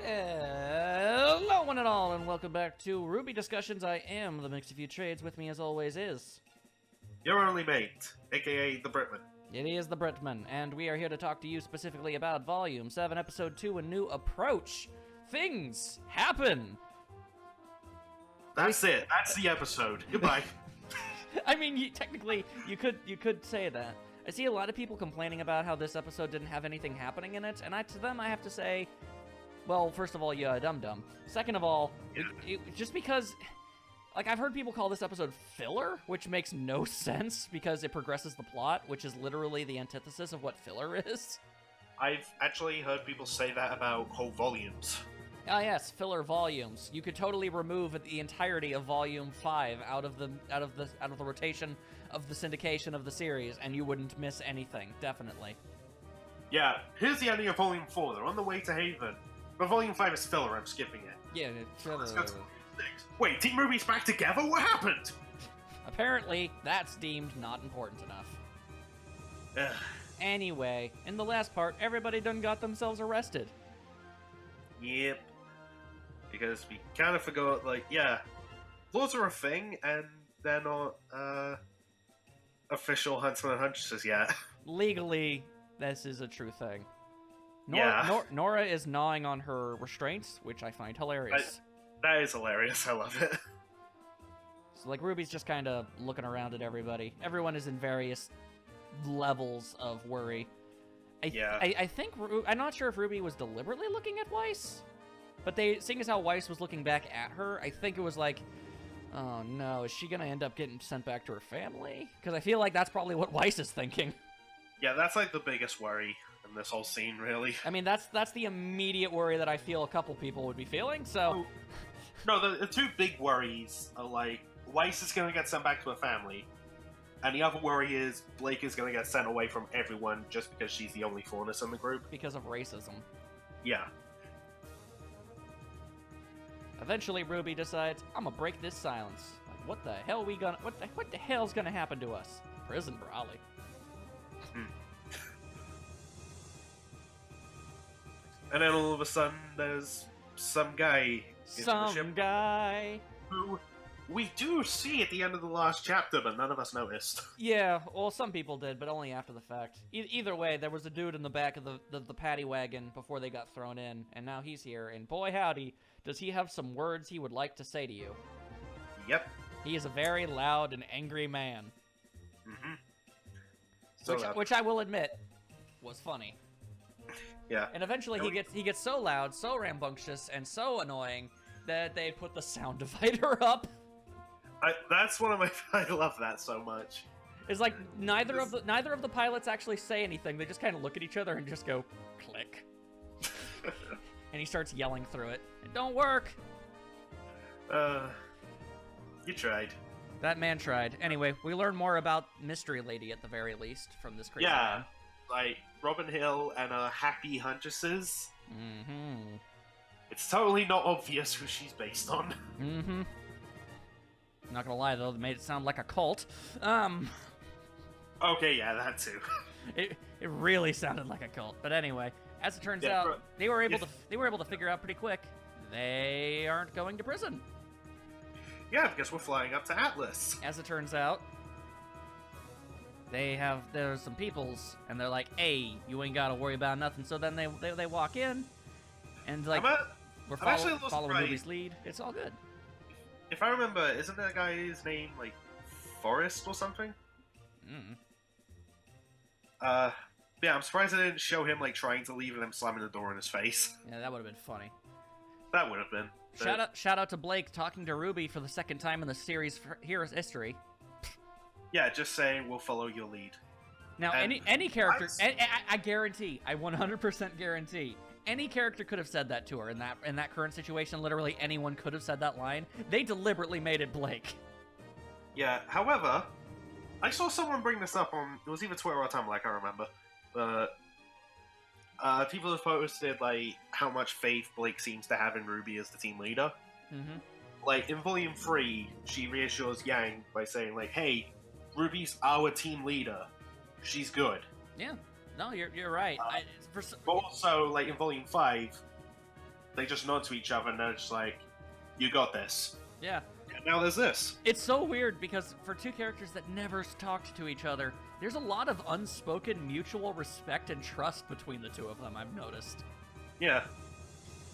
Hello one and all, and welcome back to RWBY Discussions. I am the Mix of You Trades. With me as always is... Your only mate, aka the Britman. It is the Britman, and we are here to talk to you specifically about Volume 7, Episode 2, A New Approach. Things happen! That's it. That's the episode. Goodbye. I mean, technically, you could say that. I see a lot of people complaining about how this episode didn't have anything happening in it, and to them I have to say, well, first of all, yeah, dum-dum. Second of all, just because... Like, I've heard people call this episode filler, which makes no sense because it progresses the plot, which is literally the antithesis of what filler is. I've actually heard people say that about whole volumes. Ah, yes, filler volumes. You could totally remove the entirety of Volume 5 out of the rotation of the syndication of the series, and you wouldn't miss anything. Definitely. Yeah, here's the ending of Volume 4. They're on the way to Haven. But Volume 5 is filler. I'm skipping it. Yeah, filler. Let's go to 6. Wait, Team RWBY's back together? What happened? Apparently, that's deemed not important enough. Ugh. Anyway, in the last part, everybody done got themselves arrested. Yep. Because we kind of forgot, like, yeah, laws are a thing, and they're not, official huntsmen and huntresses yet. Legally, this is a true thing. Nora is gnawing on her restraints, which I find hilarious. That is hilarious. I love it. So, like, Ruby's just kind of looking around at everybody. Everyone is in various levels of worry. I think... I'm not sure if Ruby was deliberately looking at Weiss, but seeing as how Weiss was looking back at her, I think it was like, oh no, is she going to end up getting sent back to her family? Because I feel like that's probably what Weiss is thinking. Yeah, that's like the biggest worry in this whole scene, really. I mean, that's the immediate worry that I feel a couple people would be feeling, so... No, the two big worries are, like, Weiss is going to get sent back to her family, and the other worry is Blake is going to get sent away from everyone just because she's the only fairness in the group. Because of racism. Yeah. Eventually, Ruby decides, I'm gonna break this silence. Like, what the hell what the hell's gonna happen to us? Prison, probably. And then all of a sudden, there's some guy in the ship who we do see at the end of the last chapter, but none of us noticed. Yeah, well, some people did, but only after the fact. Either way, there was a dude in the back of the paddy wagon before they got thrown in, and now he's here, and boy howdy, does he have some words he would like to say to you. Yep. He is a very loud and angry man. Mm-hmm. Which I will admit, was funny. Yeah. And eventually he gets so loud, so rambunctious, and so annoying that they put the sound divider up. That's one of my... I love that so much. It's like neither of the pilots actually say anything. They just kind of look at each other and just go, click. And he starts yelling through it. It don't work. You tried. That man tried. Anyway, we learn more about Mystery Lady at the very least from this crazy man. Like Robin Hill and her happy huntresses. Mm-hmm. It's totally not obvious who she's based on. Mm-hmm. Not gonna lie though, they made it sound like a cult. Okay, yeah, that too. It really sounded like a cult. But anyway, as it turns out, they were able to figure out pretty quick they aren't going to prison. Yeah, because we're flying up to Atlas. As it turns out, there's some peoples, and they're like, hey, you ain't gotta worry about nothing. So then they walk in, and like, we're following Ruby's lead. It's all good. If I remember, isn't that guy's name, like, Forrest or something? Yeah, I'm surprised they didn't show him, like, trying to leave and them slamming the door in his face. Yeah, that would have been funny. That would have been. Shout out to Blake talking to Ruby for the second time in the series Hero's history. Yeah, just saying, we'll follow your lead. Now, any character, I guarantee, I 100% guarantee, any character could have said that to her in that current situation. Literally anyone could have said that line. They deliberately made it Blake. Yeah, however, I saw someone bring this up on, it was either Twitter or Tumblr, I can't remember, but people have posted, like, how much faith Blake seems to have in Ruby as the team leader. Mm-hmm. Like, in Volume 3, she reassures Yang by saying, like, hey, Ruby's our team leader. She's good. Yeah. No, you're right. But also, like, in Volume 5, they just nod to each other and they're just like, "You got this." Yeah. And now there's this. It's so weird because for two characters that never talked to each other, there's a lot of unspoken mutual respect and trust between the two of them, I've noticed. Yeah.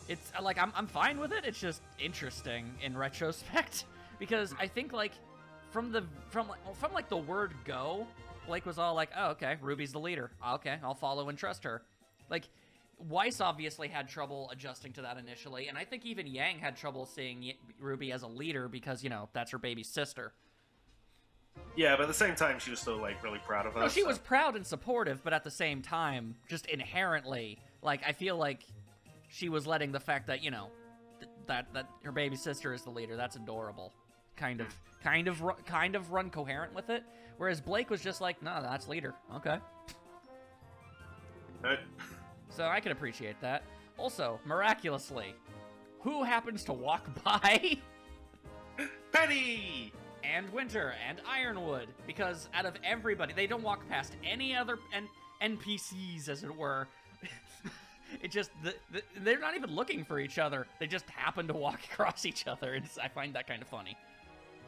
It's like I'm fine with it. It's just interesting in retrospect because I think like from like the word go, Blake was all like, "Oh, okay, Ruby's the leader. Okay, I'll follow and trust her." Like Weiss obviously had trouble adjusting to that initially, and I think even Yang had trouble seeing Ruby as a leader because, you know, that's her baby sister. Yeah, but at the same time, she was still, like, really proud of her. No, she was proud and supportive, but at the same time, just inherently, like, I feel like she was letting the fact that, you know, that her baby sister is the leader, that's adorable. Kind of run coherent with it, whereas Blake was just like, "No, that's leader. Okay." Right. So I can appreciate that. Also, miraculously, who happens to walk by? Penny! And Winter and Ironwood, because out of everybody, they don't walk past any other NPCs, as it were. It just, they're not even looking for each other. They just happen to walk across each other. I find that kind of funny.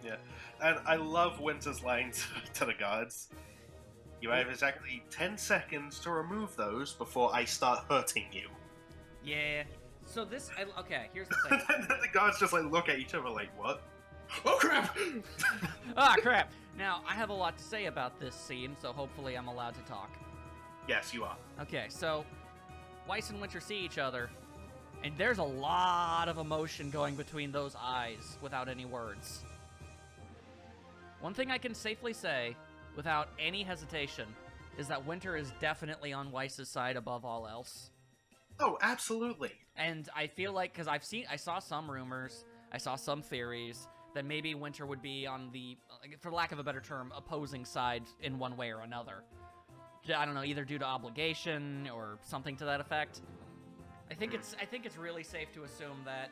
Yeah, and I love Winter's line to the guards. "You have exactly 10 seconds to remove those before I start hurting you." Yeah. So this, okay, here's the thing. And then the guards just, like, look at each other like, "What? Oh, crap!" Ah, crap. Now, I have a lot to say about this scene, so hopefully I'm allowed to talk. Yes, you are. Okay, so Weiss and Winter see each other, and there's a lot of emotion going between those eyes without any words. One thing I can safely say, without any hesitation, is that Winter is definitely on Weiss's side above all else. Oh, absolutely. And I feel like, because I saw some rumors, I saw some theories, that maybe Winter would be on the, for lack of a better term, opposing side in one way or another. I don't know, either due to obligation or something to that effect. I think it's really safe to assume that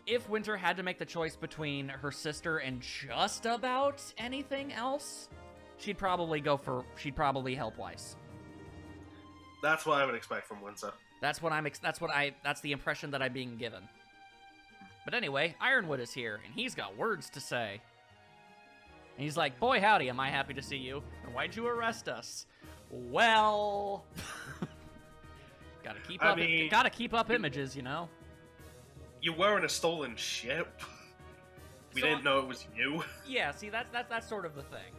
if Winter had to make the choice between her sister and just about anything else, she'd probably help Weiss. That's what I would expect from Winter. That's the impression that I'm being given. But anyway, Ironwood is here, and he's got words to say. And he's like, "Boy, howdy, am I happy to see you. And why'd you arrest us?" Well, gotta keep up images, you know? You were in a stolen ship. We didn't know it was you. Yeah, see, that's sort of the thing.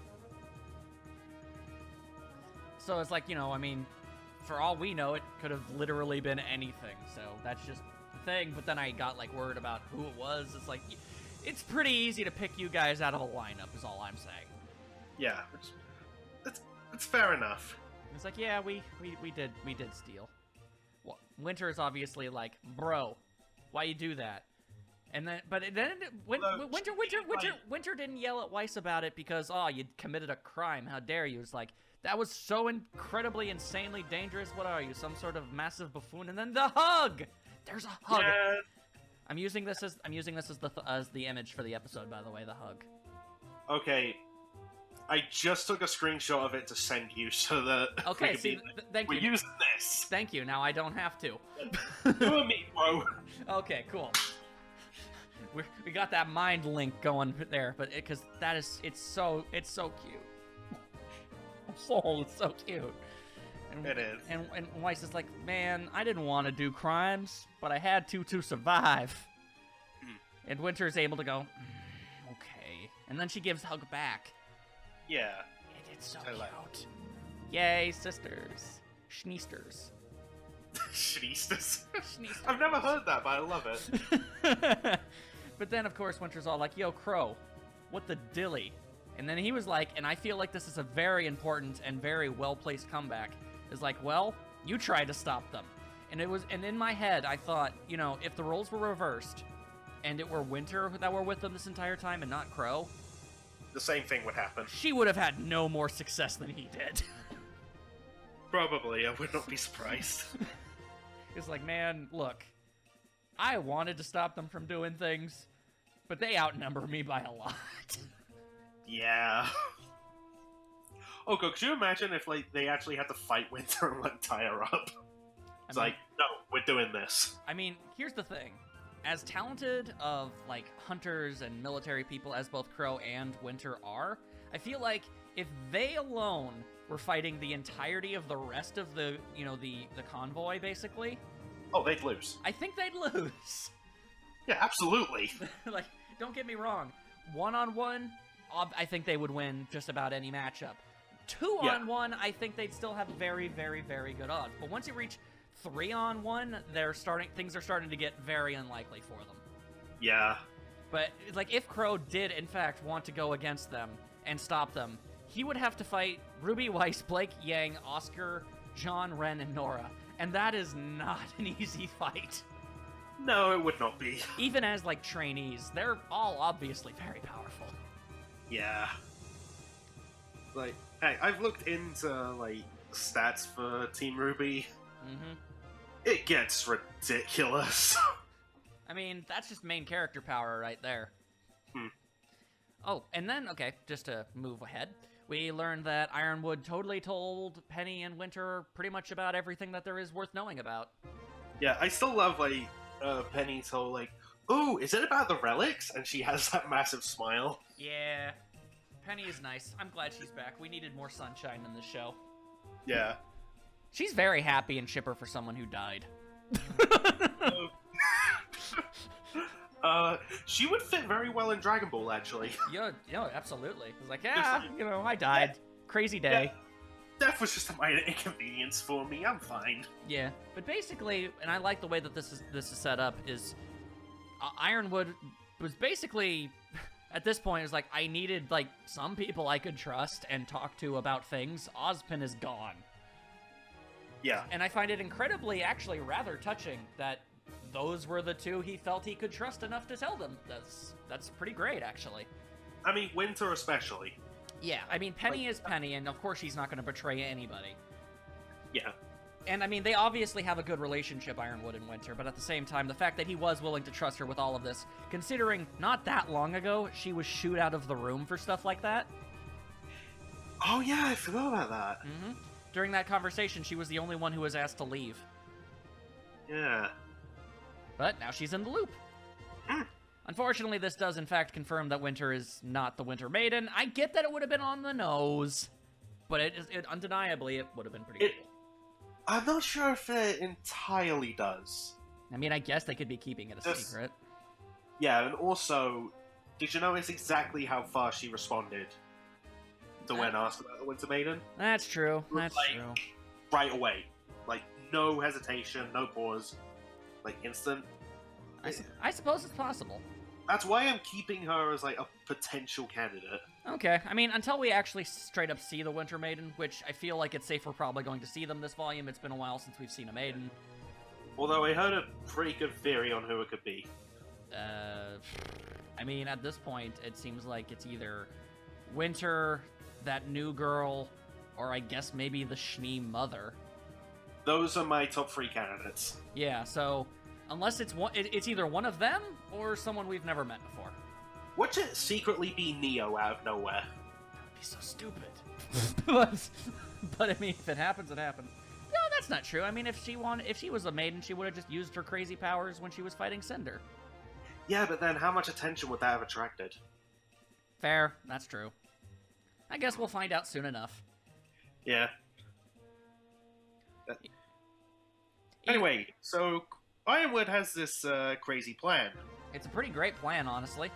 So it's like, you know, I mean, for all we know, it could have literally been anything. So that's just the thing. But then I got, like, word about who it was. It's like, it's pretty easy to pick you guys out of a lineup, is all I'm saying. Yeah, it's fair enough. It's like, yeah, we did steal. Well, Winter is obviously like, "Bro, why you do that?" And then, but then Winter didn't yell at Weiss about it because, "Oh, you committed a crime. How dare you?" It's like, that was so incredibly, insanely dangerous. What are you, some sort of massive buffoon? And then the hug. There's a hug. Yeah. I'm using this as the image for the episode, by the way. The hug. Okay. I just took a screenshot of it to send you so that okay, thank you. We're using this. Thank you. Now I don't have to. You and me, bro. Okay, cool. We got that mind link going there, but because it's so cute. It's so cute. And, it is. And Weiss is like, "Man, I didn't want to do crimes, but I had to survive." And Winter's able to go, "Okay." And then she gives hug back. Yeah. It's so cute. Yay, sisters. Schneesters. Schneesters? I've never heard that, but I love it. But then, of course, Winter's all like, "Yo, Crow, what the dilly?" And then he was like, and I feel like this is a very important and very well-placed comeback, is like, "Well, you tried to stop them." And in my head, I thought, you know, if the roles were reversed, and it were Winter that were with them this entire time and not Crow, the same thing would happen. She would have had no more success than he did. Probably, I would not be surprised. It's like, man, look, I wanted to stop them from doing things, but they outnumber me by a lot. Yeah. Oh, God, could you imagine if, like, they actually had to fight Winter and, like, tie her up? It's like, no, we're doing this. I mean, here's the thing. As talented of, like, hunters and military people as both Crow and Winter are, I feel like if they alone were fighting the entirety of the rest of the, you know, the convoy, basically... Oh, they'd lose. I think they'd lose. Yeah, absolutely. Like, don't get me wrong. One-on-one, I think they would win just about any matchup. Two-on-one, I think they'd still have very, very, very good odds. But once you reach 3-on-1, things are starting to get very unlikely for them. Yeah. But, like, if Crow did, in fact, want to go against them and stop them, he would have to fight RWBY, Weiss, Blake, Yang, Oscar, John, Ren, and Nora. And that is not an easy fight. No, it would not be. Even as, like, trainees, they're all obviously very powerful. Yeah. Like, hey, I've looked into, like, stats for Team RWBY. Mm-hmm. It gets ridiculous. I mean, that's just main character power right there. Oh, and then, okay, just to move ahead, we learned that Ironwood totally told Penny and Winter pretty much about everything that there is worth knowing about. Yeah, I still love, like, Penny's whole, like, ooh, is it about the relics? And she has that massive smile. Yeah, Penny is nice. I'm glad she's back. We needed more sunshine in this show. Yeah. She's very happy and chipper for someone who died. She would fit very well in Dragon Ball, actually. Yeah, absolutely. It was like, yeah, you know, I died. Crazy day. Yeah. Death was just a minor inconvenience for me. I'm fine. Yeah, but basically, and I like the way that this is set up, is Ironwood was basically, at this point, is like, I needed, like, some people I could trust and talk to about things. Ozpin is gone. Yeah. And I find it incredibly, actually, rather touching that those were the two he felt he could trust enough to tell them. That's pretty great, actually. I mean, Winter especially. Yeah, I mean, Penny is Penny, and of course she's not going to betray anybody. Yeah. And, I mean, they obviously have a good relationship, Ironwood and Winter, but at the same time, the fact that he was willing to trust her with all of this, considering not that long ago, she was shooed out of the room for stuff like that. Oh, yeah, I forgot about that. Mm-hmm. During that conversation, she was the only one who was asked to leave. Yeah. But now she's in the loop. Unfortunately, this does in fact confirm that Winter is not the Winter Maiden. I get that it would have been on the nose, but it undeniably, it would have been pretty cool. I'm not sure if it entirely does. I mean, I guess they could be keeping it a secret. Yeah, and also, did you notice exactly how fast she responded to when asked about the Winter Maiden? That's true. That's true. Right away. Like, no hesitation, no pause. Like, instant. I suppose it's possible. That's why I'm keeping her as, like, a potential candidate. Okay, I mean, until we actually straight up see the Winter Maiden, which I feel like it's safe we're probably going to see them this volume. It's been a while since we've seen a Maiden. Although I heard a pretty good theory on who it could be. I mean, at this point, it seems like it's either Winter, that new girl, or I guess maybe the Shmi mother. Those are my top 3 candidates. Yeah, so unless it's either one of them or someone we've never met before. Watch it secretly be Neo out of nowhere. That would be so stupid. but I mean, if it happens, it happens. No, that's not true. I mean, if she was a maiden, she would have just used her crazy powers when she was fighting Cinder. Yeah, but then how much attention would that have attracted? Fair, that's true. I guess we'll find out soon enough. Yeah. Anyway, so Ironwood has this crazy plan. It's a pretty great plan, honestly.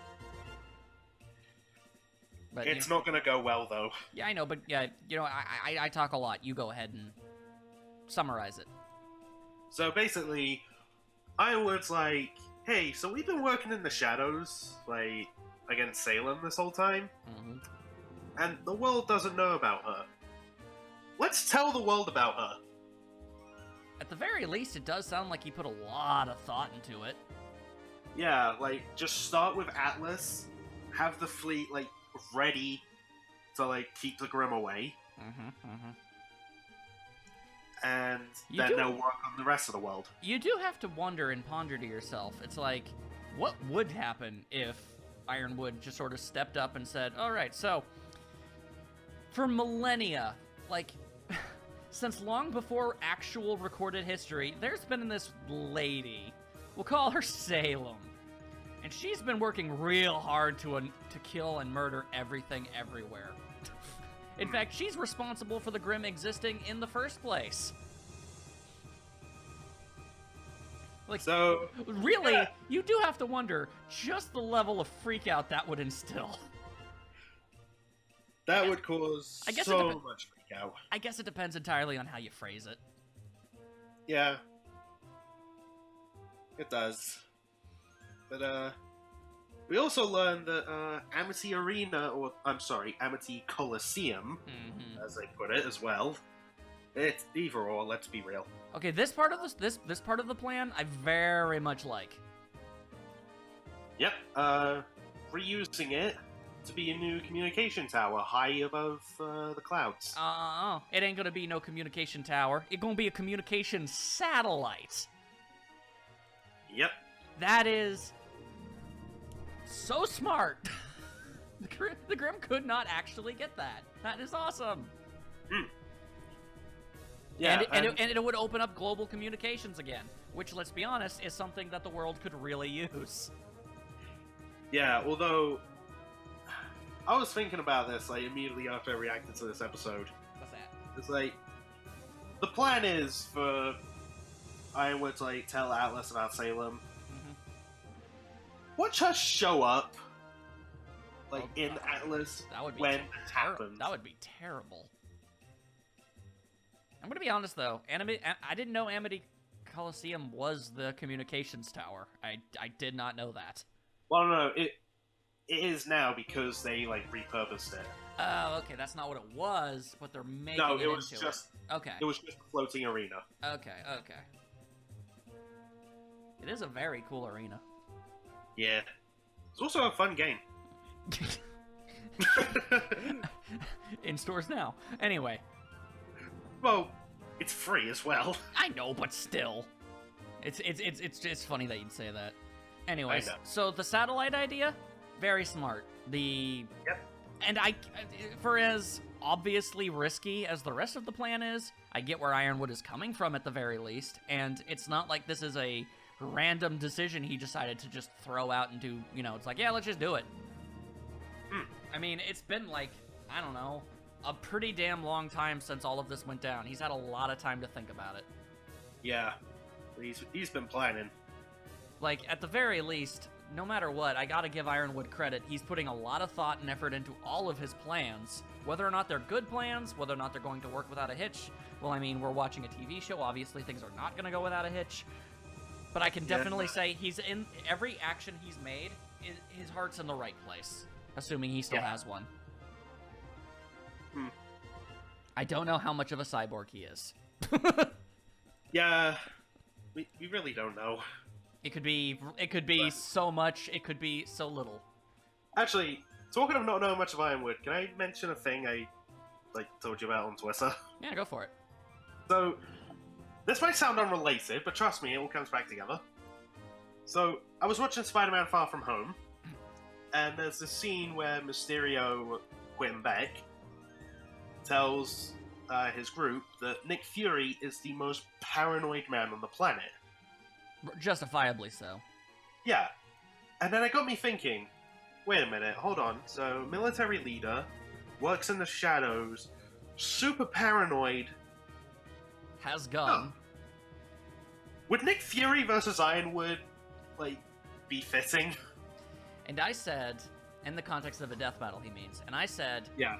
But, it's not going to go well, though. Yeah, I know, but yeah, you know, I talk a lot. You go ahead and summarize it. So basically, Ironwood's like, hey, so we've been working in the shadows, like, against Salem this whole time, and the world doesn't know about her. Let's tell the world about her. At the very least, it does sound like he put a lot of thought into it. Yeah, like, just start with Atlas, have the fleet, like, ready to, like, keep the Grimm away. And then they'll work on the rest of the world. You do have to wonder and ponder to yourself. It's like, what would happen if Ironwood just sort of stepped up and said, all right, so, for millennia, like, since long before actual recorded history, there's been this lady, we'll call her Salem, and she's been working real hard to kill and murder everything everywhere. In fact, she's responsible for the Grimm existing in the first place. Like, So, really, yeah. you do have to wonder just the level of freakout that would instill. That would cause I guess so much freak out. I guess it depends entirely on how you phrase it. Yeah. It does. But, we also learned that, Amity Arena, or, I'm sorry, Amity Coliseum, as they put it as well. It's either or, let's be real. Okay, this part of this part of the plan, I very much like. Yep, reusing it to be a new communication tower high above, the clouds. It ain't gonna be no communication tower. It gonna be a communication satellite. Yep. That is so smart. The Grimm could not actually get that. That is awesome. Yeah, and it would open up global communications again, which, let's be honest, is something that the world could really use. yeah, although, I was thinking about this, like, immediately after I reacted to this episode. What's that? It's like, the plan is for Ironwood to, like, tell Atlas about Salem. Watch her show up, like, in Atlas That would be when it happens. That would be terrible. I'm gonna be honest though, I didn't know Amity Coliseum was the communications tower. I did not know that. Well, no, it is now because they, like, repurposed it. Oh, okay, that's not what it was, but they're making No, it it was into just it. Okay. It was just a floating arena. Okay. It is a very cool arena. Yeah. It's also a fun game. In stores now. Anyway. Well, it's free as well. I know, but still. It's just funny that you'd say that. Anyways, I know. so the satellite idea, very smart. Yep. And for as obviously risky as the rest of the plan is, I get where Ironwood is coming from at the very least, and it's not like this is a random decision he decided to just throw out and do, it's like, yeah, let's just do it. I mean, it's been like, I don't know, a pretty damn long time since all of this went down. He's had a lot of time to think about it. Yeah. He's been planning. Like, at the very least, no matter what, I gotta give Ironwood credit. He's putting a lot of thought and effort into all of his plans. Whether or not they're good plans, whether or not they're going to work without a hitch. Well, I mean, we're watching a TV show. Obviously, things are not gonna go without a hitch. But I can definitely say he's in every action he's made, his heart's in the right place. Assuming he still has one. I don't know how much of a cyborg he is. Yeah. We really don't know. It could be so much, it could be so little. Actually, talking of not knowing much of Ironwood, can I mention a thing I told you about on Twitter? Yeah, go for it. So, this might sound unrelated, but trust me, it all comes back together. So, I was watching Spider-Man Far From Home, and there's this scene where Mysterio, Quentin Beck, tells his group that Nick Fury is the most paranoid man on the planet. Justifiably so. Yeah. And then it got me thinking, wait a minute, hold on. So, military leader, works in the shadows, super paranoid. Has gun. Would Nick Fury versus Ironwood, be fitting? And I said, in the context of a death battle, he means, and I said, Yeah.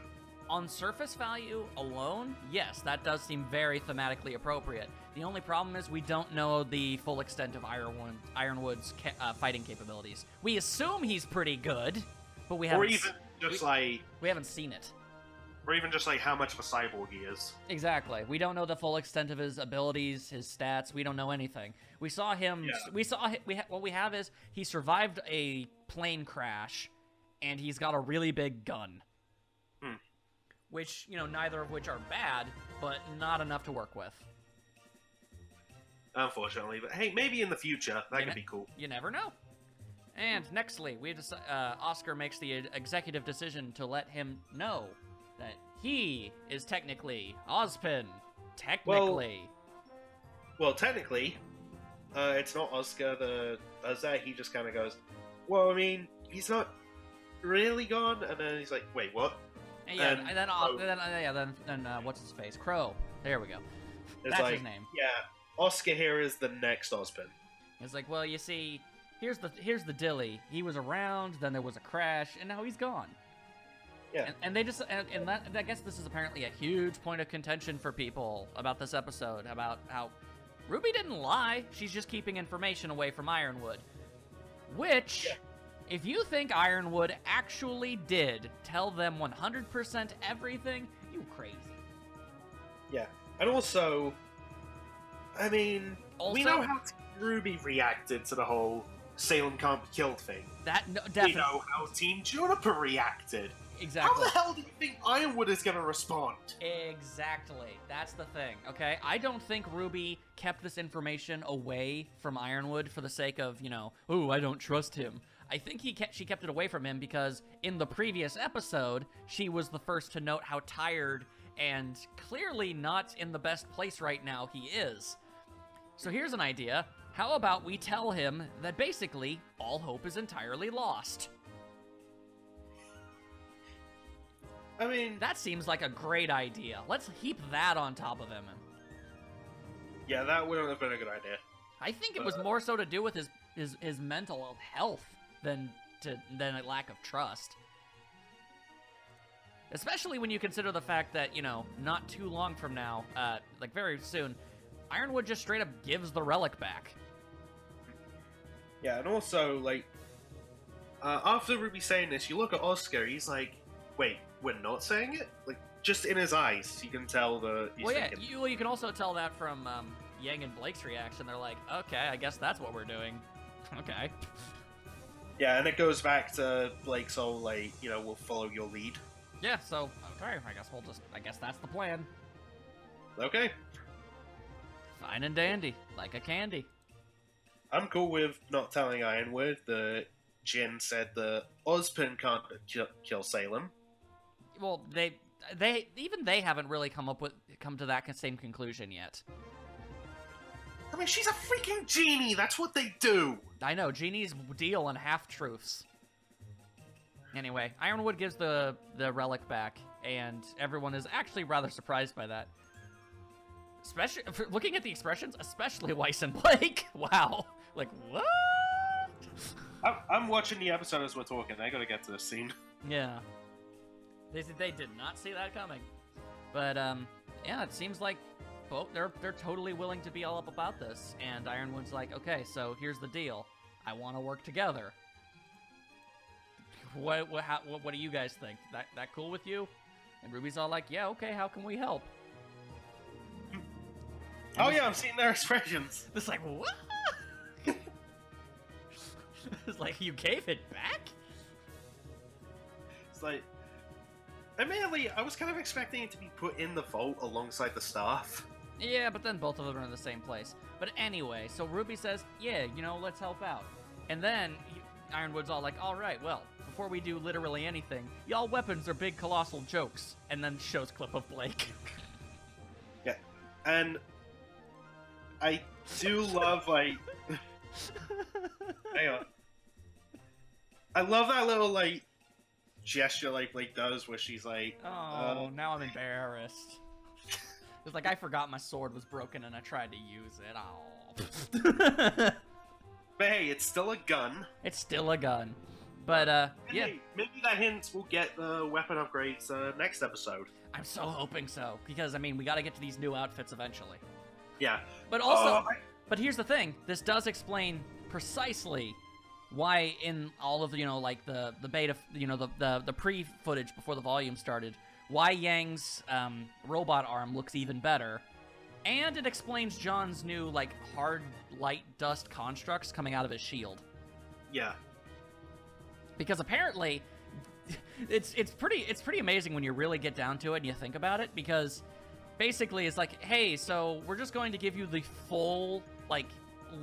on surface value alone, yes, that does seem very thematically appropriate. The only problem is we don't know the full extent of Ironwood's fighting capabilities. We assume he's pretty good, but we haven't. Or even just we haven't seen it. Or even just how much of a cyborg he is. Exactly. We don't know the full extent of his abilities, his stats. We don't know anything. We saw him. Yeah. What we have is he survived a plane crash, and he's got a really big gun. Which, neither of which are bad, but not enough to work with. Unfortunately, but hey, maybe in the future that could be cool. You never know. And nextly, Oscar makes the executive decision to let him know that he is technically Ozpin, Technically. Well, technically, it's not Oscar that does that. He just kind of goes, well, I mean, he's not really gone. And then he's like, wait, what? Yeah, and then what's his face? Crow. There we go. That's like, his name. Yeah, Oscar here is the next Ozpin. It's like, well, you see, here's the dilly. He was around, then there was a crash, and now he's gone. Yeah. And they just, and that, I guess this is apparently a huge point of contention for people about this episode, about how RWBY didn't lie. She's just keeping information away from Ironwood. Which, if you think Ironwood actually did tell them 100% everything, you crazy. Yeah. And also, I mean, we know how RWBY reacted to the whole Salem can't be killed thing. Definitely. We know how Team Juniper reacted. Exactly. How the hell do you think Ironwood is going to respond? Exactly. That's the thing, okay? I don't think RWBY kept this information away from Ironwood for the sake of, oh, I don't trust him. I think she kept it away from him because in the previous episode, she was the first to note how tired and clearly not in the best place right now he is. So here's an idea. How about we tell him that basically all hope is entirely lost? I mean, that seems like a great idea. Let's heap that on top of him. Yeah, that wouldn't have been a good idea. I think it was more so to do with his mental health than a lack of trust. Especially when you consider the fact that, not too long from now, like very soon, Ironwood just straight up gives the relic back. Yeah, and also, like, after RWBY saying this, you look at Oscar, he's like, wait, we're not saying it? Like, just in his eyes, you can tell that he's thinking. You can also tell that from Yang and Blake's reaction. They're like, okay, I guess that's what we're doing. Okay. Yeah, and it goes back to Blake's whole, like, we'll follow your lead. Yeah, so, okay, I guess that's the plan. Okay. Fine and dandy, like a candy. I'm cool with not telling Ironwood that Jin said that Ozpin can't kill Salem. Well, they haven't really come to that same conclusion yet. I mean, she's a freaking genie. That's what they do. I know, genies deal in half-truths. Anyway, Ironwood gives the relic back, and everyone is actually rather surprised by that. Especially, looking at the expressions, especially Weiss and Blake. Wow. Like, what? I'm watching the episode as we're talking. I gotta get to this scene. Yeah. They did not see that coming. But, yeah, it seems like, well, they're totally willing to be all up about this. And Ironwood's like, okay, so here's the deal. I want to work together. What do you guys think? That cool with you? And RWBY's all like, yeah, okay, how can we help? Oh yeah, I'm seeing their expressions. It's like, what? It's like, you gave it back? It's like, admittedly, I was kind of expecting it to be put in the vault alongside the staff. Yeah, but then both of them are in the same place. But anyway, so RWBY says, yeah, let's help out. And then Ironwood's all like, all right, well, before we do literally anything, y'all weapons are big colossal jokes. And then shows clip of Blake. Yeah, and I do love, like... Hang on. I love that little, like, gesture like Blake does where she's like... Oh, now I'm embarrassed. It's like, I forgot my sword was broken and I tried to use it. Oh. But hey, it's still a gun. It's still a gun. But, yeah. Hey, maybe that hint will get the weapon upgrades next episode. I'm so hoping so. Because, I mean, we gotta get to these new outfits eventually. Yeah. But also... But here's the thing. This does explain precisely why in all of, like, the beta, the pre-footage before the volume started, why Yang's robot arm looks even better. And it explains John's new, like, hard light dust constructs coming out of his shield. Yeah. Because apparently, it's pretty amazing when you really get down to it and you think about it, because basically it's like, hey, so we're just going to give you the full, like,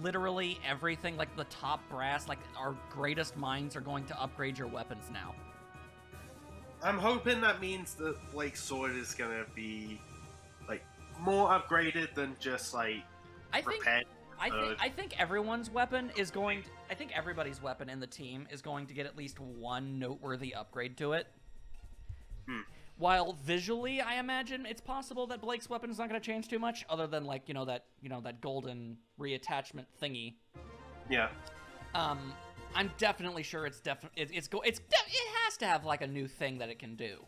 literally everything, like the top brass, like our greatest minds are going to upgrade your weapons now. I'm hoping that means that Blake's sword is gonna be, like, more upgraded than just like repaired. I think everyone's weapon is going. I think everybody's weapon in the team is going to get at least one noteworthy upgrade to it. While visually, I imagine it's possible that Blake's weapon is not going to change too much, other than like that golden reattachment thingy. Yeah. I'm definitely sure it has to have like a new thing that it can do.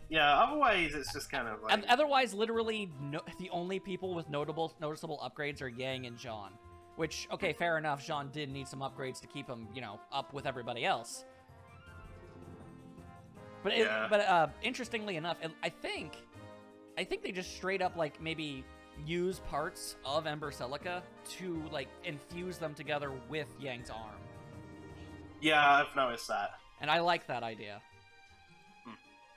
Yeah. Otherwise, it's just kind of like. And otherwise, literally, the only people with noticeable upgrades are Yang and Jean. Which, okay, fair enough. Jean did need some upgrades to keep him, up with everybody else. But interestingly enough, I think they just straight up like maybe use parts of Ember Celica to like infuse them together with Yang's arm. Yeah, I've noticed that. And I like that idea.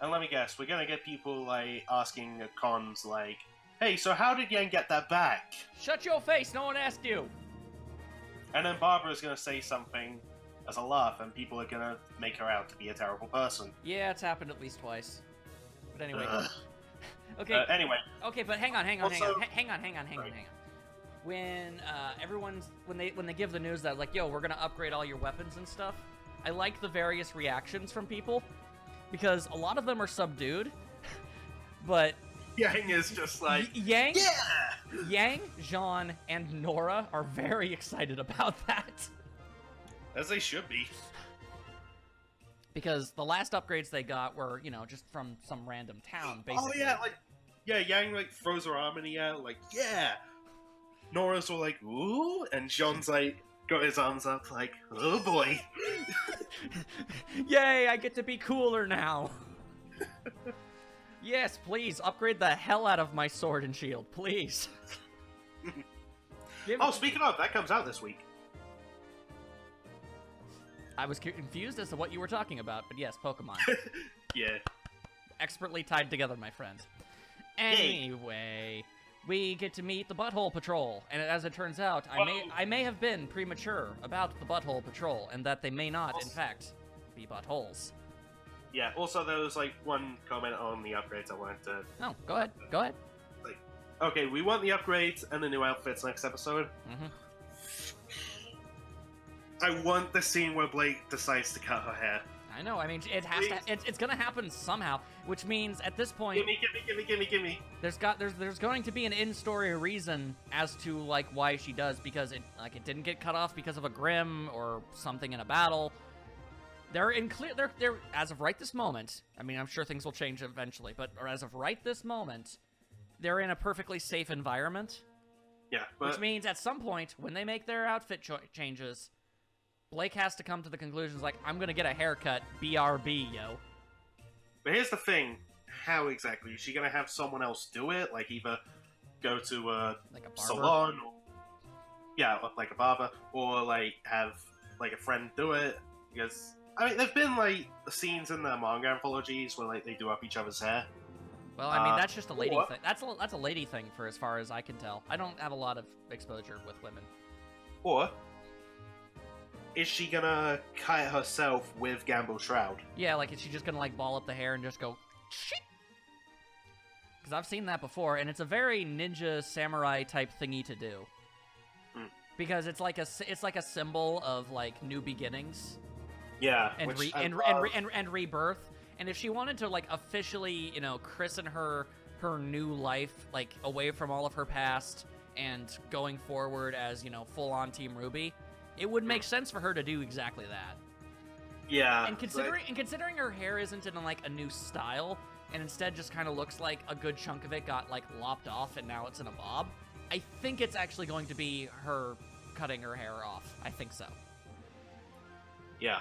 And let me guess, we're gonna get people like asking cons like, "Hey, so how did Yang get that back?" Shut your face! No one asked you. And then Barbara's gonna say something as a laugh, and people are gonna make her out to be a terrible person. Yeah, it's happened at least twice. But anyway. Okay. Anyway. Okay, but hang on. When when they give the news that like, yo, we're gonna upgrade all your weapons and stuff, I like the various reactions from people because a lot of them are subdued, but Yang is just like Yang, yeah! Yang, Jean, and Nora are very excited about that. As they should be. Because the last upgrades they got were, just from some random town, basically. Oh yeah, Yang like throws her arm in the air, like, yeah! Nora's all like, ooh, and Jean's like, got his arms up, like, oh boy. Yay, I get to be cooler now. Yes, please, upgrade the hell out of my sword and shield, please. Speaking of, that comes out this week. I was confused as to what you were talking about, but yes, Pokemon. Yeah. Expertly tied together, my friend. Anyway, we get to meet the Butthole Patrol, and as it turns out, I may have been premature about the Butthole Patrol, and that they may not, in fact, be buttholes. Yeah, also there was, like, one comment on the upgrades I wanted to... Oh, go ahead. Like, okay, we want the upgrades and the new outfits next episode. Mm-hmm. I want the scene where Blake decides to cut her hair. I know, I mean, it has to... It's gonna happen somehow, which means, at this point... Gimme! There's going to be an in-story reason as to, like, why she does, because it didn't get cut off because of a Grim or something in a battle. They're as of right this moment, I mean, I'm sure things will change eventually, but as of right this moment, they're in a perfectly safe environment. Yeah, but... Which means at some point, when they make their outfit changes, Blake has to come to the conclusions like, I'm gonna get a haircut, BRB, yo. But here's the thing, how exactly? Is she gonna have someone else do it? Like, either go to a salon, or... Yeah, like a barber, or, like, have, like, a friend do it, because... I mean, there've been, like, scenes in the manga anthologies where, like, they do up each other's hair. Well, I mean, that's just a lady thing. That's a lady thing, for as far as I can tell. I don't have a lot of exposure with women. Or... is she gonna cut it herself with Gamble Shroud? Yeah, like, is she just gonna, like, ball up the hair and just go... shit? Because I've seen that before, and it's a very ninja samurai type thingy to do. Because it's like a symbol of, like, new beginnings. Yeah, and rebirth. And if she wanted to, like, officially, christen her new life, like, away from all of her past and going forward as, full-on Team RWBY, it would make sense for her to do exactly that. Yeah. And considering her hair isn't in, like, a new style, and instead just kind of looks like a good chunk of it got, like, lopped off and now it's in a bob, I think it's actually going to be her cutting her hair off. I think so. Yeah.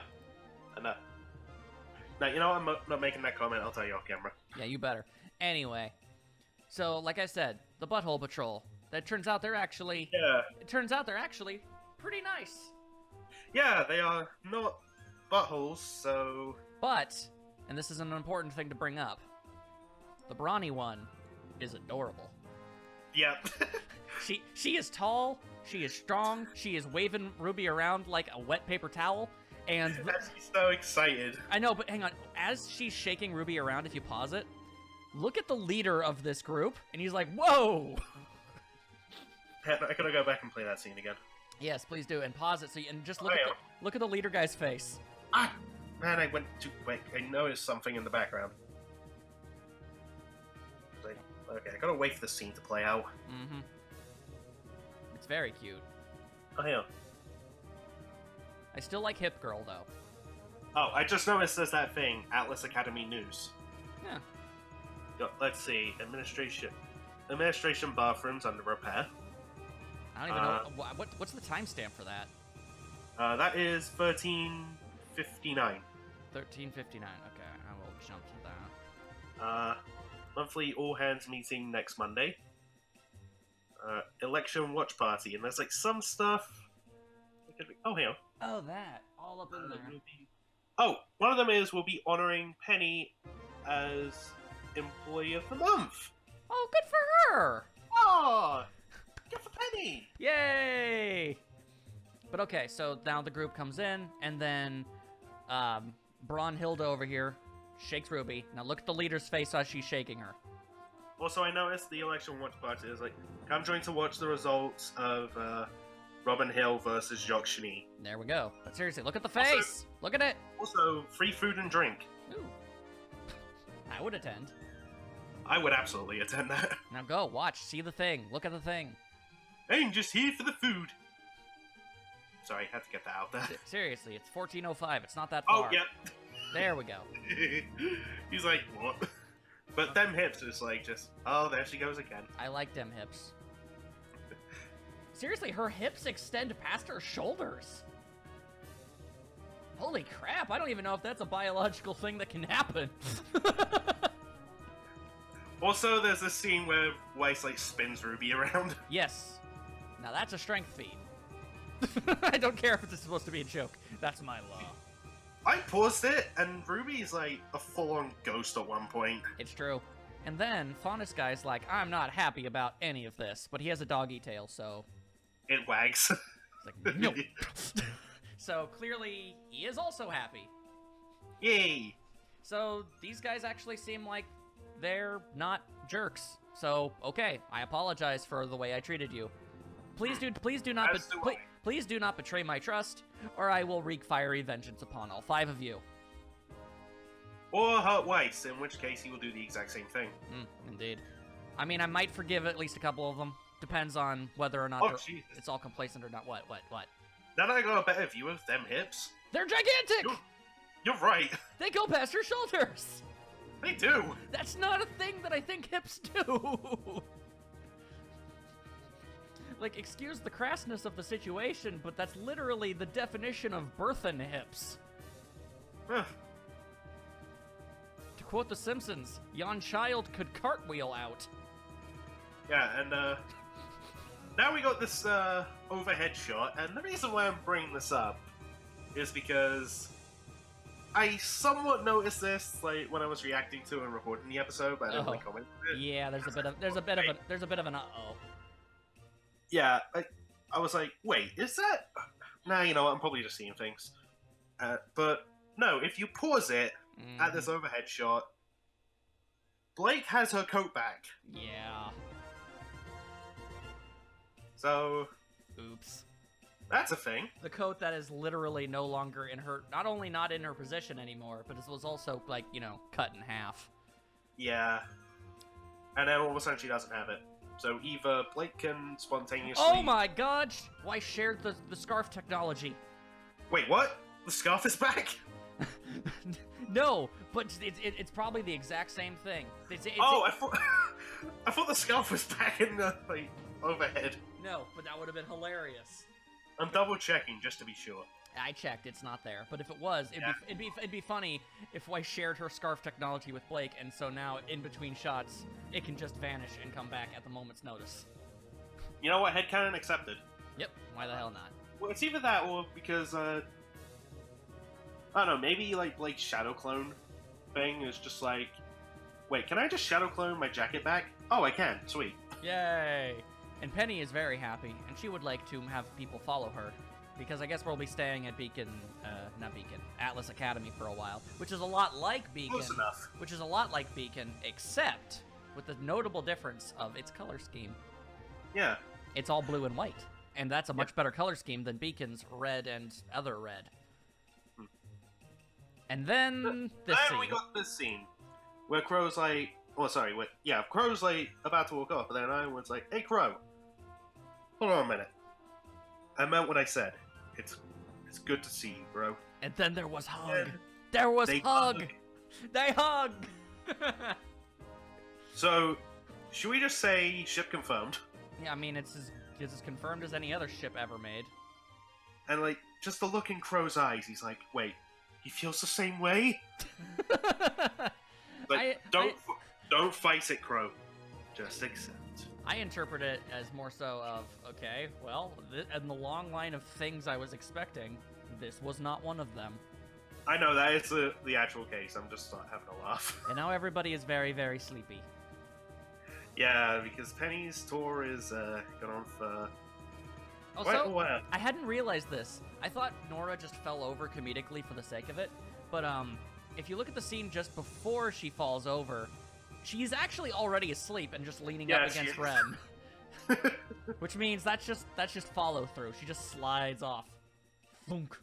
Now, you know what? I'm not making that comment. I'll tell you off camera. Yeah, you better. Anyway, so like I said, the Butthole Patrol. That turns out they're actually... Yeah. It turns out they're actually pretty nice. Yeah, they are not buttholes, so... But, and this is an important thing to bring up, the brawny one is adorable. Yep. She is tall, she is strong, she is waving Ruby around like a wet paper towel, and... She's so excited. I know, but hang on. As she's shaking Ruby around, if you pause it, look at the leader of this group, and he's like, whoa! I gotta go back and play that scene again. Yes, please do, and pause it so you, and just look at the leader guy's face. Ah! Man, I went too quick. I noticed something in the background. Okay, I gotta wait for the scene to play out. Mm-hmm. It's very cute. Oh, yeah. I still like Hip Girl, though. Oh, I just noticed there's that thing, Atlas Academy News. Yeah. Let's see, Administration bathrooms under repair. I don't even know, what's the timestamp for that? That is 1359. 1359, okay, I will jump to that. Monthly all-hands meeting next Monday. Election watch party, and there's like some stuff... Oh, here. Oh, that. All up in there. Oh, one of them is we'll be honoring Penny as Employee of the Month. Oh, good for her! Oh, good for Penny! Yay! But okay, so now the group comes in, and then Brunhilde over here shakes Ruby. Now look at the leader's face as she's shaking her. Also, I noticed the election watch party is like, come join to watch the results of Robin Hill versus Jacques Cheny. There we go. But seriously, look at the face! Also, look at it! Also, free food and drink. Ooh. I would attend. I would absolutely attend that. Now go, watch, see the thing, look at the thing. I'm just here for the food. Sorry, I had to get that out there. Seriously, it's 14:05, it's not that far. Oh, yep. There we go. He's like, what? But them hips is like just, oh, there she goes again. I like them hips. Seriously, her hips extend past her shoulders. Holy crap, I don't even know if that's a biological thing that can happen. Also, there's this scene where Weiss, like, spins Ruby around. Yes. Now that's a strength feat. I don't care if it's supposed to be a joke. That's my law. I paused it, and Ruby's, like, a full-on ghost at one point. It's true. And then, Faunus guy's like, I'm not happy about any of this, but he has a doggy tail, so... It wags. It's like, nope. So, clearly, he is also happy. Yay! So, these guys actually seem like they're not jerks. So, okay, I apologize for the way I treated you. Please do not betray my trust, or I will wreak fiery vengeance upon all 5 of you. Or hurt Weiss, in which case he will do the exact same thing. Indeed. I mean, I might forgive at least a couple of them. Depends on whether or not it's all complacent or not. What? Now that I got a better view of them hips... They're gigantic! You're right. They go past your shoulders! They do! That's not a thing that I think hips do! Like, excuse the crassness of the situation, but that's literally the definition of birthin' hips. Huh. To quote The Simpsons, yon child could cartwheel out. Yeah, and now we got this overhead shot, and the reason why I'm bringing this up is because I somewhat noticed this, like, when I was reacting to and recording the episode, but I didn't really comment on it. Yeah, there's a bit of an uh-oh. Yeah, I was like, wait, is that... Nah, you know what, I'm probably just seeing things. But, no, if you pause it at this overhead shot, Blake has her coat back. Yeah. So... Oops. That's a thing. The coat that is literally no longer in her... Not only not in her position anymore, but it was also, like, you know, cut in half. Yeah. And then all of a sudden she doesn't have it. So either Blake can spontaneously... Oh my god! Why shared the scarf technology? Wait, what? The scarf is back? No, but it's probably the exact same thing. I thought the scarf was back in the, like, overhead. No, but that would have been hilarious. I'm double checking just to be sure. I checked, it's not there. But if it was, it'd be funny if Weiss shared her scarf technology with Blake, and so now in between shots, it can just vanish and come back at the moment's notice. You know what? Headcanon accepted. Yep. Why the hell not? Well, it's either that or because I don't know. Maybe like Blake's shadow clone thing is just like, wait, can I just shadow clone my jacket back? Oh, I can. Sweet. Yay! And Penny is very happy, and she would like to have people follow her. because I guess we'll be staying at Atlas Academy for a while, which is a lot like Beacon. Close enough. Which is a lot like Beacon, except with the notable difference of its color scheme. Yeah. It's all blue and white, and that's a much better color scheme than Beacon's red and other red. And then this scene. we got this scene where Crow's like, Crow's like about to walk off, but then I was like, "Hey, Crow, hold on a minute. I meant what I said. It's good to see you, bro." And then there was hug. And there was they hug. They hug. So, should we just say ship confirmed? Yeah, I mean it's as confirmed as any other ship ever made. And like, just the look in Crow's eyes, he's like, "Wait, he feels the same way?" Like, don't fight it, Crow. Just accept. I interpret it as more so of, okay, well, in the long line of things I was expecting, this was not one of them. I know that is the actual case. I'm just having a laugh. And now everybody is very, very sleepy. Yeah, because Penny's tour is going on for Also, quite a while. I hadn't realized this. I thought Nora just fell over comedically for the sake of it, but if you look at the scene just before she falls over, she's actually already asleep and just leaning up against Ren. Which means that's just follow through. She just slides off. Thunk.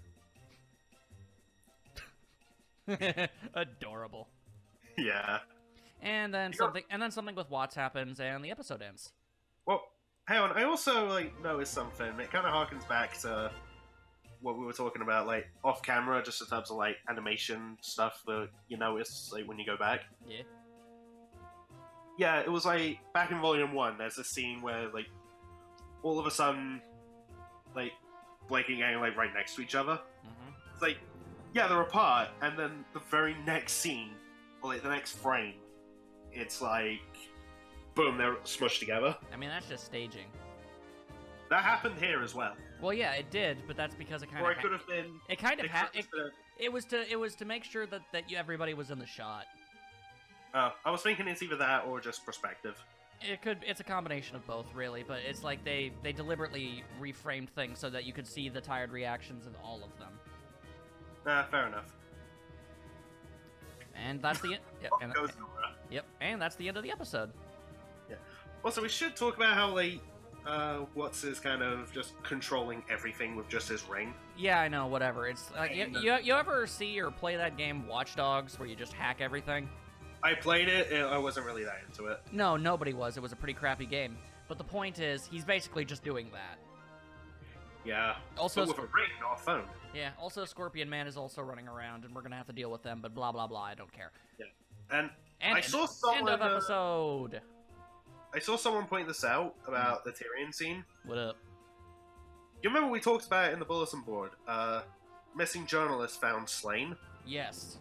Adorable. Yeah. And then something with Watts happens and the episode ends. Well, hang on. I also noticed something. It kind of harkens back to what we were talking about, like off camera, just in terms of like animation stuff that you notice like when you go back. Yeah. Yeah, it was like back in Volume 1. There's a scene where like all of a sudden, like Blake and Gang like right next to each other. Mm-hmm. It's like, yeah, they're apart, and then the very next scene, or like the next frame, it's like, boom, they're smushed together. I mean, that's just staging. That happened here as well. Well, yeah, it did, but that's because it kind Or of. it could have been. It kind of It was to make sure that everybody was in the shot. I was thinking it's either that or just perspective. It's a combination of both, really, but it's like they deliberately reframed things so that you could see the tired reactions of all of them. Fair enough. And that's the end. Yep, and that's the end of the episode. Yeah. Also, we should talk about how like Watts is kind of just controlling everything with just his ring. Yeah, I know. Whatever. It's like you ever see or play that game Watch Dogs where you just hack everything? I played it. I wasn't really that into it. No, nobody was. It was a pretty crappy game. But the point is, he's basically just doing that. Yeah. Also, but with a ring, not a phone. Yeah. Also, Scorpion Man is also running around, and we're gonna have to deal with them. But blah blah blah. I don't care. Yeah. And I saw end someone. End of episode. I saw someone point this out about the Tyrion scene. What up? You remember we talked about it in the bulletin board? Missing journalist found slain. Yes.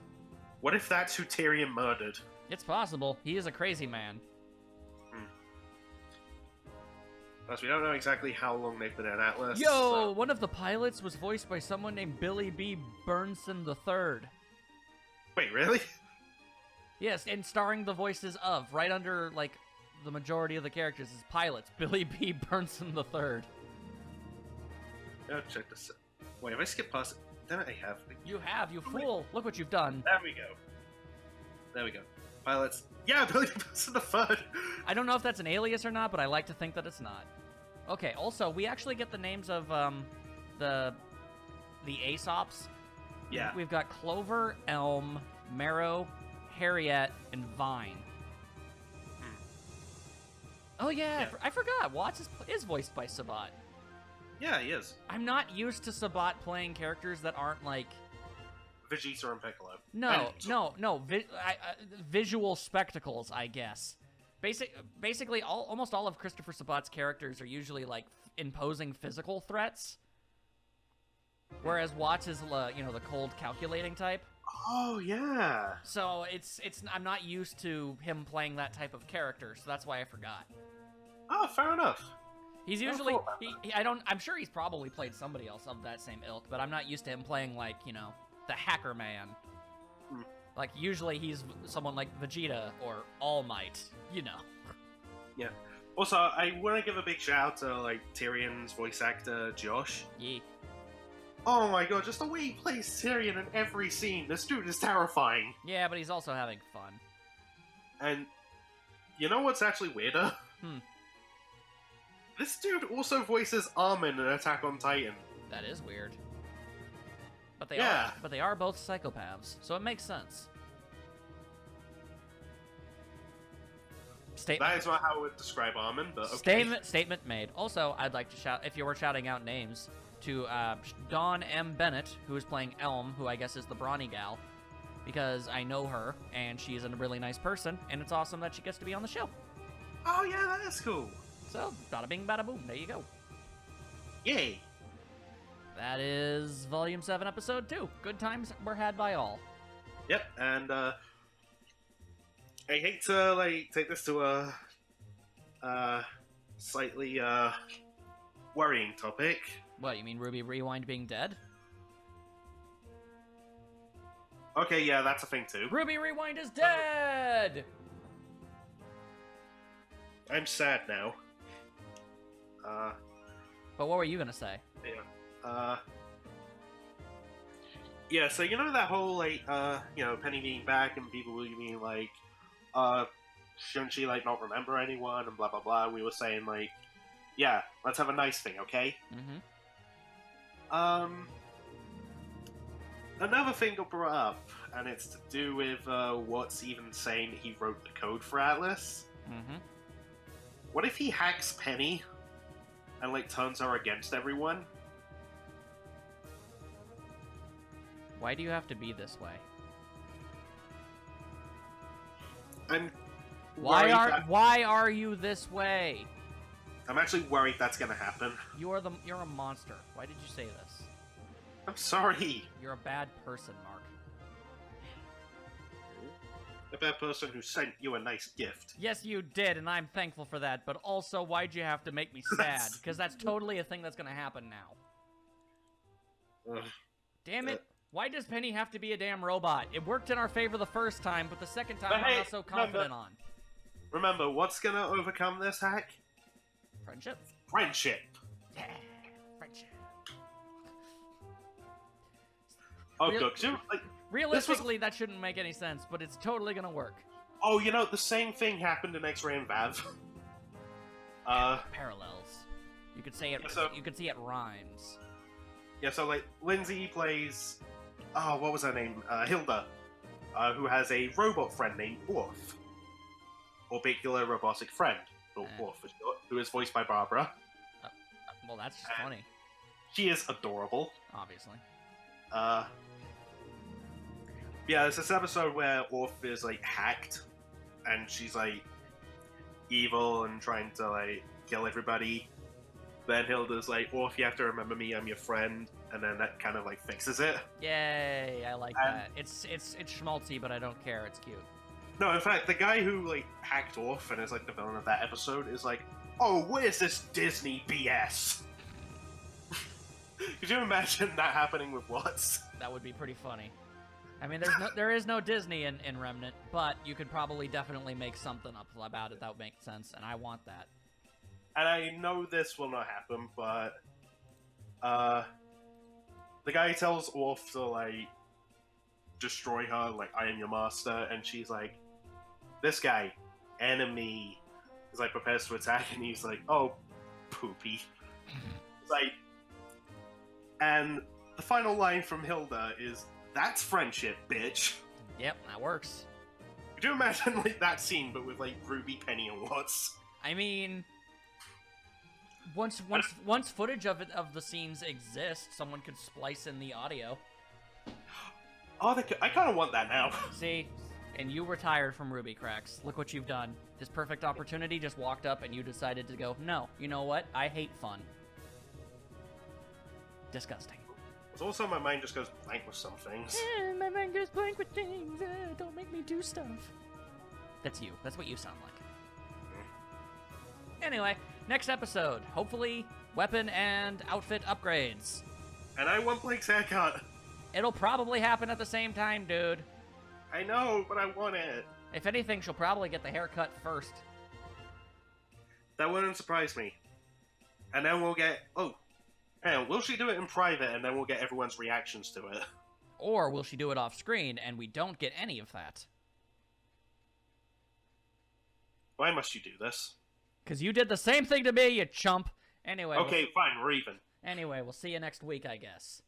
What if that's who Tyrion murdered? It's possible. He is a crazy man. Plus, we don't know exactly how long they've been in Atlas. Yo, one of the pilots was voiced by someone named Billy B. Burnson III. Wait, really? Yes, and starring the voices of, right under, like, the majority of the characters is pilots. Billy B. Burnson III. Yeah, check this out. Wait, have I skipped past it? Then I have. You have, you fool. Look what you've done. There we go. There we go. Pilots. Yeah, Billy Burnson III. I don't know if that's an alias or not, but I like to think that it's not. Okay, also, we actually get the names of, the Aesops. Yeah. We've got Clover, Elm, Marrow, Harriet, and Vine. Oh, yeah. I forgot. Watts is voiced by Sabat. Yeah, he is. I'm not used to Sabat playing characters that aren't, like... Vegeta and Piccolo. No. Visual spectacles, I guess. Basically, almost all of Christopher Sabat's characters are usually, like, imposing physical threats. Whereas Watts is, the cold, calculating type. Oh, yeah. So, I'm not used to him playing that type of character, so that's why I forgot. Oh, fair enough. He's usually, I'm sure he's probably played somebody else of that same ilk, but I'm not used to him playing, like, the Hacker Man. Like, usually he's someone like Vegeta or All Might, Yeah. Also, I want to give a big shout out to, like, Tyrion's voice actor, Josh. Yeah. Oh my god, just the way he plays Tyrion in every scene. This dude is terrifying. Yeah, but he's also having fun. And you know what's actually weirder? This dude also voices Armin in Attack on Titan. That is weird. But Yeah. they are both psychopaths, so it makes sense. That is not how I would describe Armin, but okay. Statement made. Also, I'd like to shout, if you were shouting out names, to Dawn M. Bennett, who is playing Elm, who I guess is the brawny gal, because I know her, and she is a really nice person, and it's awesome that she gets to be on the show. Oh yeah, that is cool. So, bada bing, bada boom, there you go. Yay. That is Volume 7, Episode 2. Good times were had by all. Yep, and I hate to like take this to a slightly worrying topic. What, you mean RWBY Rewind being dead? Okay, yeah, that's a thing too. RWBY Rewind is dead! I'm sad now. But what were you gonna say? Yeah, so you know that whole, like, Penny being back and people being like, shouldn't she, like, not remember anyone and blah, blah, blah. We were saying, like, yeah, let's have a nice thing, okay? Mm-hmm. Another thing got brought up, and it's to do with, what's even saying he wrote the code for Atlas. Mm-hmm. What if he hacks Penny and, like, turns her against everyone? Why do you have to be this way? Why are you this way? I'm actually worried that's gonna happen. You're a monster. Why did you say this? I'm sorry. You're a bad person, Mark. A bad person who sent you a nice gift. Yes, you did, and I'm thankful for that, but also, why'd you have to make me sad? Because that's totally a thing that's gonna happen now. Damn it. Why does Penny have to be a damn robot? It worked in our favor the first time, but the second time I'm not so confident on. Remember, what's gonna overcome this hack? Friendship? Friendship. Yeah, friendship. Oh, good. Like, realistically, that shouldn't make any sense, but it's totally gonna work. Oh, you know, the same thing happened in X-Ray and Vav. Parallels. You could say it. Yeah, so, you could see it rhymes. Yeah, so like Lindsay plays. Oh, what was her name? Hilda, who has a robot friend named Orf. Orbicular robotic friend, or Orf for short, who is voiced by Barbara. Well, that's just funny. She is adorable. Obviously. Yeah, there's this episode where Orf is like hacked, and she's like evil and trying to like kill everybody. Then Hilda's like, Orf, you have to remember me, I'm your friend, and then that kind of like fixes it. Yay, I like that. It's schmaltzy, but I don't care. It's cute. No, in fact, the guy who like hacked Orf and is like the villain of that episode is like, oh, where's this Disney BS? Could you imagine that happening with Watts? That would be pretty funny. I mean, there is no Disney in Remnant, but you could probably definitely make something up about it that would make sense, and I want that. And I know this will not happen, but the guy tells Orf to like destroy her, like I am your master, and she's like, this guy, enemy, is like prepares to attack, and he's like, oh, poopy. Like, and the final line from Hilda is, that's friendship, bitch. Yep, that works. Could you imagine like that scene, but with like RWBY, Penny, and Watts? I mean, once footage of the scenes exists, someone could splice in the audio. Oh, I kind of want that now. See, and you retired from RWBY, Cracks. Look what you've done. This perfect opportunity just walked up, and you decided to go, no, you know what? I hate fun. Disgusting. Also, my mind just goes blank with some things. My mind goes blank with things. Don't make me do stuff. That's you. That's what you sound like. Anyway, next episode. Hopefully, weapon and outfit upgrades. And I want Blake's haircut. It'll probably happen at the same time, dude. I know, but I want it. If anything, she'll probably get the haircut first. That wouldn't surprise me. And then we'll get... Oh, Hey, will she do it in private and then we'll get everyone's reactions to it? Or will she do it off screen and we don't get any of that? Why must you do this? Because you did the same thing to me, you chump. Anyway. Okay, fine, we're even. Anyway, we'll see you next week, I guess.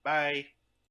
Bye.